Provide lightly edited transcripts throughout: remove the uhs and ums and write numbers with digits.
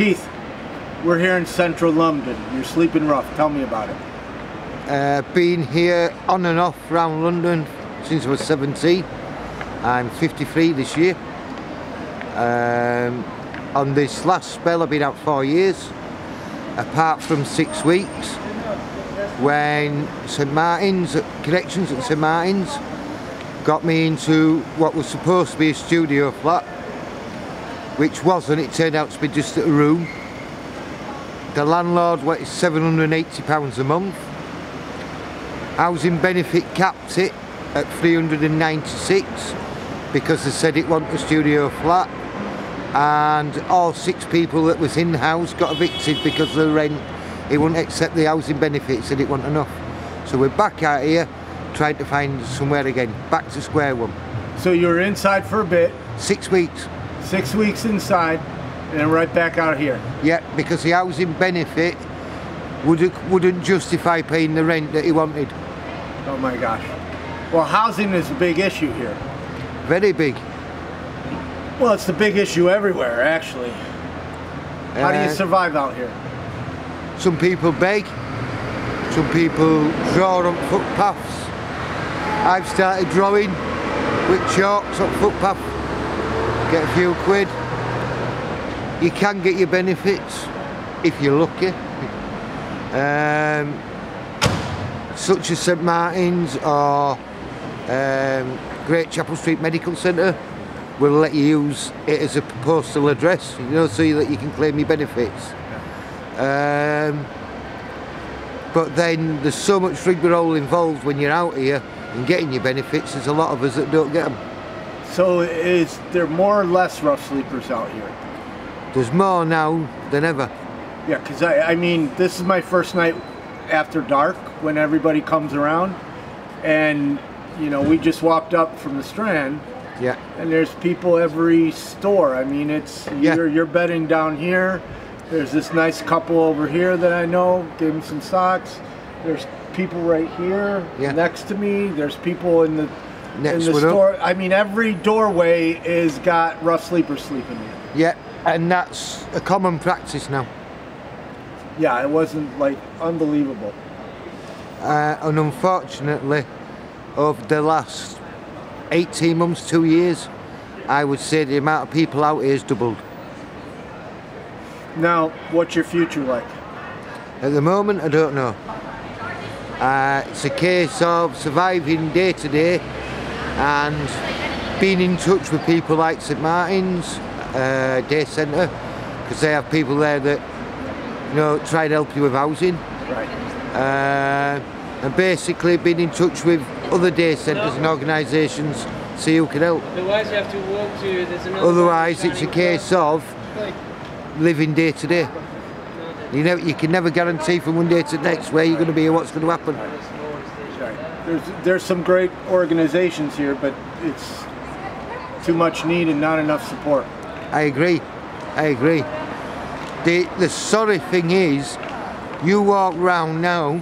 Keith, we're here in central London. You're sleeping rough. Tell me about it. Been here on and off around London since I was 17. I'm 53 this year. On this last spell I've been out 4 years, apart from 6 weeks when St Martin's, connections at St Martin's got me into what was supposed to be a studio flat, which wasn't. It turned out to be just a room. The landlord wanted £780 a month. Housing benefit capped it at 396 because they said it wasn't a studio flat, and all 6 people that was in the house got evicted because of the rent. He wouldn't accept the housing benefit, said it wasn't enough. So we're back out here trying to find somewhere again, back to square one. So you were inside for a bit. 6 weeks. 6 weeks inside, and then right back out here. Yeah, because the housing benefit wouldn't justify paying the rent that he wanted. Oh my gosh. Well, housing is a big issue here. Very big. Well, it's the big issue everywhere, actually. How do you survive out here? Some people beg, some people draw on footpaths. I've started drawing with chalks on footpath, get a few quid. You can get your benefits if you're lucky. Such as St Martin's or Great Chapel Street Medical Centre will let you use it as a postal address, you know, so that you can claim your benefits. But then there's so much rigmarole involved when you're out here and getting your benefits. There's a lot of us that don't get them. So is there more or less rough sleepers out here? There's more now than ever. Yeah, because I mean, this is my first night after dark when everybody comes around, and you know, we just walked up from the Strand. Yeah. And there's people every store. I mean, it's you're bedding down here. There's this nice couple over here that I know, gave me some socks. There's people right here next to me. There's people in the store. I mean, every doorway is got rough sleepers sleeping in. Yeah, and that's a common practice now. Yeah, it wasn't like unbelievable. And unfortunately, over the last 18 months, 2 years, I would say the amount of people out here has doubled. Now, what's your future like? At the moment, I don't know. It's a case of surviving day to day and being in touch with people like St Martin's Day Centre, because they have people there that, you know, try and help you with housing. Right. And basically being in touch with other day centres and organisations, see who can help. Otherwise you have to walk to, there's another. Otherwise it's a case of living day to day. You know, you can never guarantee from one day to the next where you're going to be or what's going to happen. There's some great organisations here, but it's too much need and not enough support. I agree. I agree. The sorry thing is, you walk round now,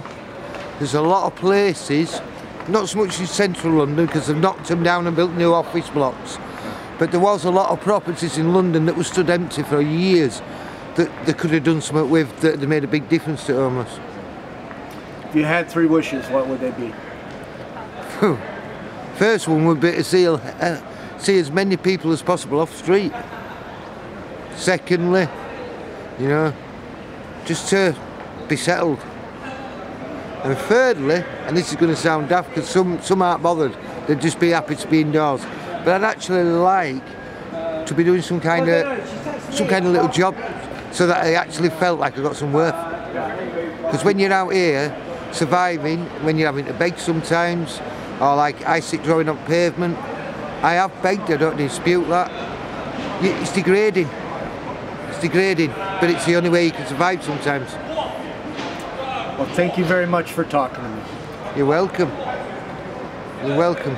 there's a lot of places, not so much in central London because they've knocked them down and built new office blocks, but there was a lot of properties in London that were stood empty for years that they could have done something with, that made a big difference to homeless. If you had 3 wishes, what would they be? First one would be to see as many people as possible off the street. Secondly, you know, just to be settled. And thirdly, and this is going to sound daft because some aren't bothered, they'd just be happy to be indoors. But I'd actually like to be doing some kind of little job so that I actually felt like I got some worth. Because when you're out here surviving, when you're having to beg sometimes, or like I sit drawing on pavement, I have begged, I don't dispute that. It's degrading. It's degrading, but it's the only way you can survive sometimes. Well, thank you very much for talking to me. You're welcome. You're welcome.